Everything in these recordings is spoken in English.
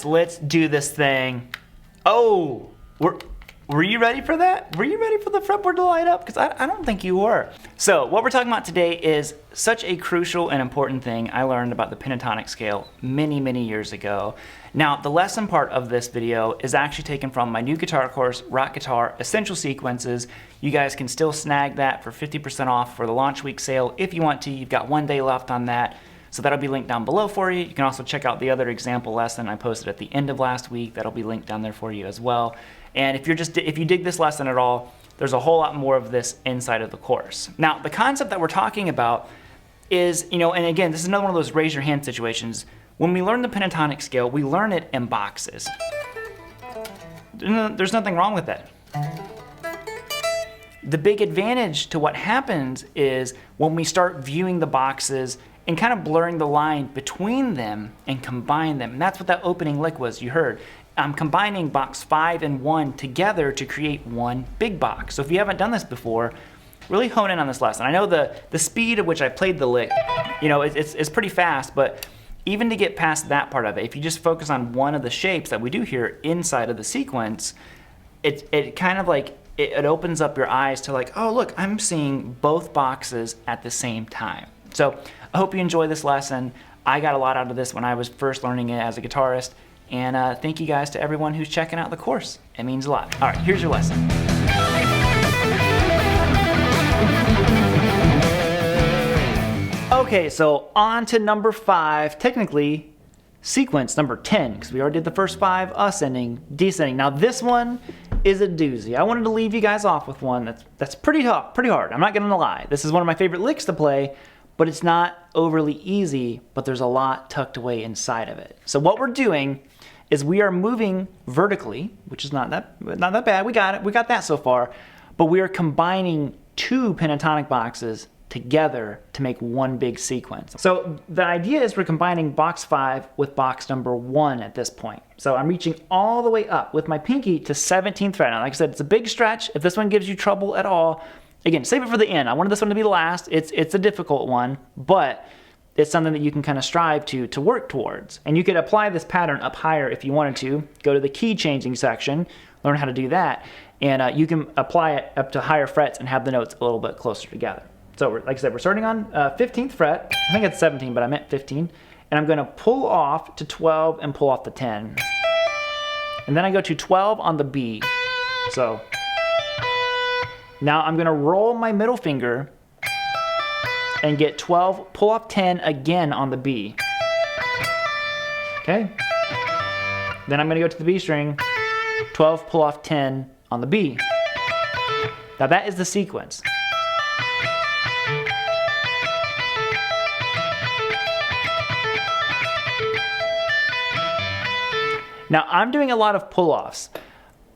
guys, let's do this thing. Oh, were you ready for that? Were you ready for the fretboard to light up? Because I don't think you were. So what we're talking about today is such a crucial and important thing I learned about the pentatonic scale many years ago. Now, the lesson part of this video is actually taken from my new guitar course, Rock Guitar Essential Sequences. You guys can still snag that for 50% off for the launch week sale if you want to. You've got 1 day left on that. So that'll be linked down below for you. You can also check out the other example lesson I posted at the end of last week. That'll be linked down there for you as well. And if you dig this lesson at all, there's a whole lot more of this inside of the course. Now, the concept that we're talking about is, and again, this is another one of those raise your hand situations. When we learn the pentatonic scale, we learn it in boxes. There's nothing wrong with that. The big advantage to what happens is when we start viewing the boxes and kind of blurring the line between them and combine them. And that's what that opening lick was you heard. I'm combining box 5 and 1 together to create one big box. So if you haven't done this before, really hone in on this lesson. I know the speed at which I played the lick, it's pretty fast, but even to get past that part of it, if you just focus on one of the shapes that we do here inside of the sequence, it kind of like, it opens up your eyes to like, oh look, I'm seeing both boxes at the same time. So I hope you enjoy this lesson. I got a lot out of this when I was first learning it as a guitarist. And thank you guys to everyone who's checking out the course. It means a lot. All right, here's your lesson. Okay, so on to number 5, technically sequence number 10, because we already did the first 5, ascending, descending. Now this one is a doozy. I wanted to leave you guys off with one that's pretty tough, pretty hard. I'm not gonna lie. This is one of my favorite licks to play, but it's not overly easy, but there's a lot tucked away inside of it. So what we're doing is we are moving vertically, which is not that bad. We got it. We got that so far. But we are combining 2 pentatonic boxes together to make one big sequence. So the idea is we're combining box 5 with box number 1 at this point. So I'm reaching all the way up with my pinky to 17th fret. Now, like I said, it's a big stretch. If this one gives you trouble at all, again, save it for the end. I wanted this one to be the last. It's a difficult one, but it's something that you can kind of strive to work towards. And you could apply this pattern up higher if you wanted to. Go to the key changing section, learn how to do that, and you can apply it up to higher frets and have the notes a little bit closer together. So like I said, we're starting on 15th fret. I think it's 17, but I meant 15. And I'm gonna pull off to 12 and pull off the 10. And then I go to 12 on the B. So now I'm gonna roll my middle finger and get 12, pull off 10 again on the B. Okay? Then I'm gonna go to the B string, 12, pull off 10 on the B. Now that is the sequence. Now I'm doing a lot of pull-offs.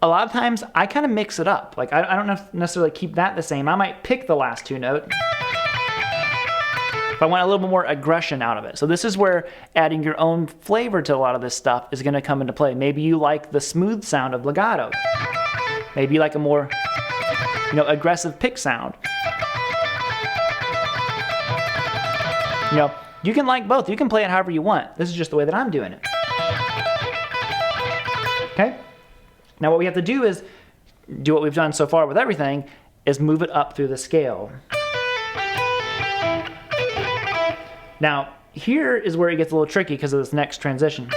A lot of times I kind of mix it up. Like I don't necessarily keep that the same. I might pick the last 2 notes if I want a little bit more aggression out of it. So this is where adding your own flavor to a lot of this stuff is gonna come into play. Maybe you like the smooth sound of legato. Maybe you like a more, aggressive pick sound. You can like both. You can play it however you want. This is just the way that I'm doing it. Okay? Now what we have to do is do what we've done so far with everything, is move it up through the scale. Now, here is where it gets a little tricky because of this next transition.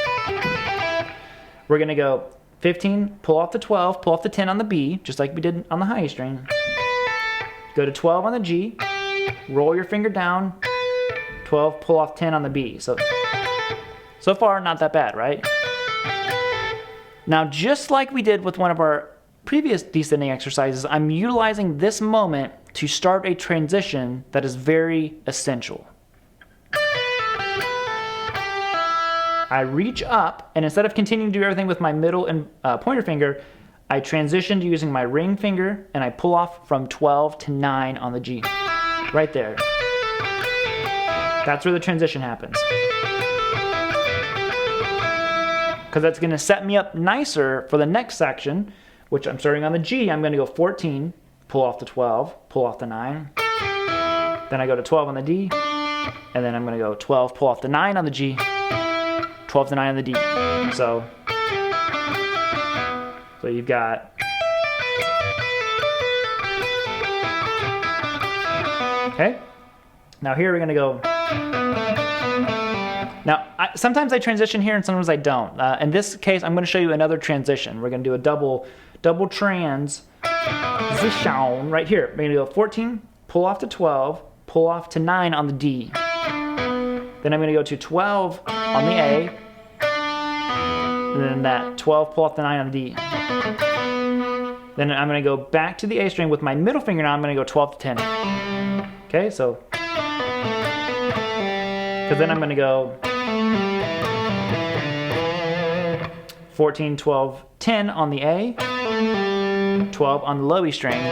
We're gonna go 15, pull off the 12, pull off the 10 on the B, just like we did on the high string. Go to 12 on the G, roll your finger down, 12, pull off 10 on the B. So far, not that bad, right? Now, just like we did with one of our previous descending exercises, I'm utilizing this moment to start a transition that is very essential. I reach up, and instead of continuing to do everything with my middle and pointer finger, I transition to using my ring finger, and I pull off from 12 to 9 on the G. Right there. That's where the transition happens. Because that's going to set me up nicer for the next section, which I'm starting on the G. I'm going to go 14, pull off the 12, pull off the 9. Then I go to 12 on the D, and then I'm going to go 12, pull off the 9 on the G, 12 to 9 on the D. So you've got. Okay. Now here we're gonna go. Now sometimes I transition here and sometimes I don't. In this case, I'm gonna show you another transition. We're gonna do a double transition right here. We're gonna go 14, pull off to 12, pull off to 9 on the D. Then I'm gonna go to 12 on the A, and then that 12, pull off the 9 on the D. Then I'm gonna go back to the A string with my middle finger. Now I'm gonna go 12 to 10. Okay, so, because then I'm gonna go 14, 12, 10 on the A, 12 on the low E string,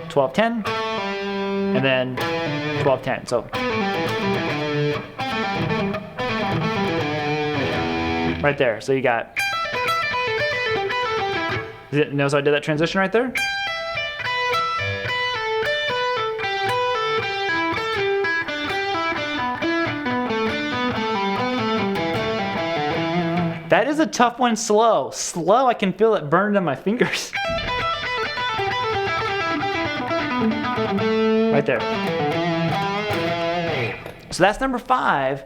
12, 10, and then 12, 10. So, right there. So you got, notice how I did that transition right there? That is a tough one slow. Slow, I can feel it burned on my fingers. Right there. So that's number 5.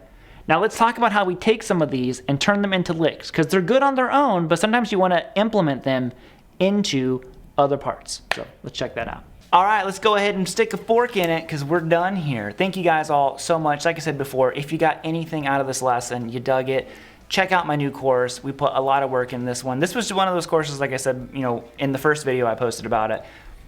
Now let's talk about how we take some of these and turn them into licks, because they're good on their own, but sometimes you want to implement them into other parts. So let's check that out. All right, let's go ahead and stick a fork in it because we're done here. Thank you guys all so much. Like I said before, if you got anything out of this lesson, you dug it, check out my new course. We put a lot of work in this one. This was one of those courses, like I said, you know, in the first video I posted about it.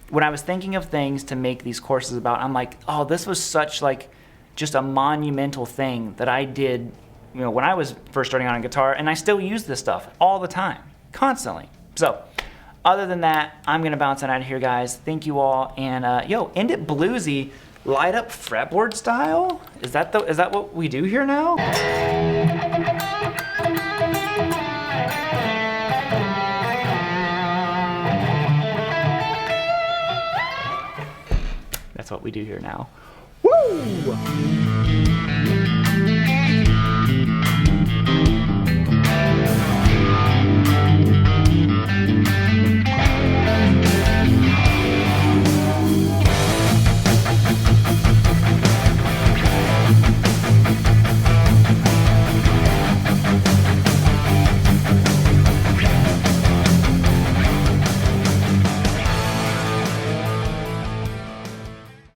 When I was thinking of things to make these courses about, I'm like, oh, this was such like just a monumental thing that I did, you know, when I was first starting on guitar, and I still use this stuff all the time, constantly. So, other than that, I'm gonna bounce on out of here, guys. Thank you all, and yo, end it bluesy, light up fretboard style. Is that what we do here now? That's what we do here now. Woo!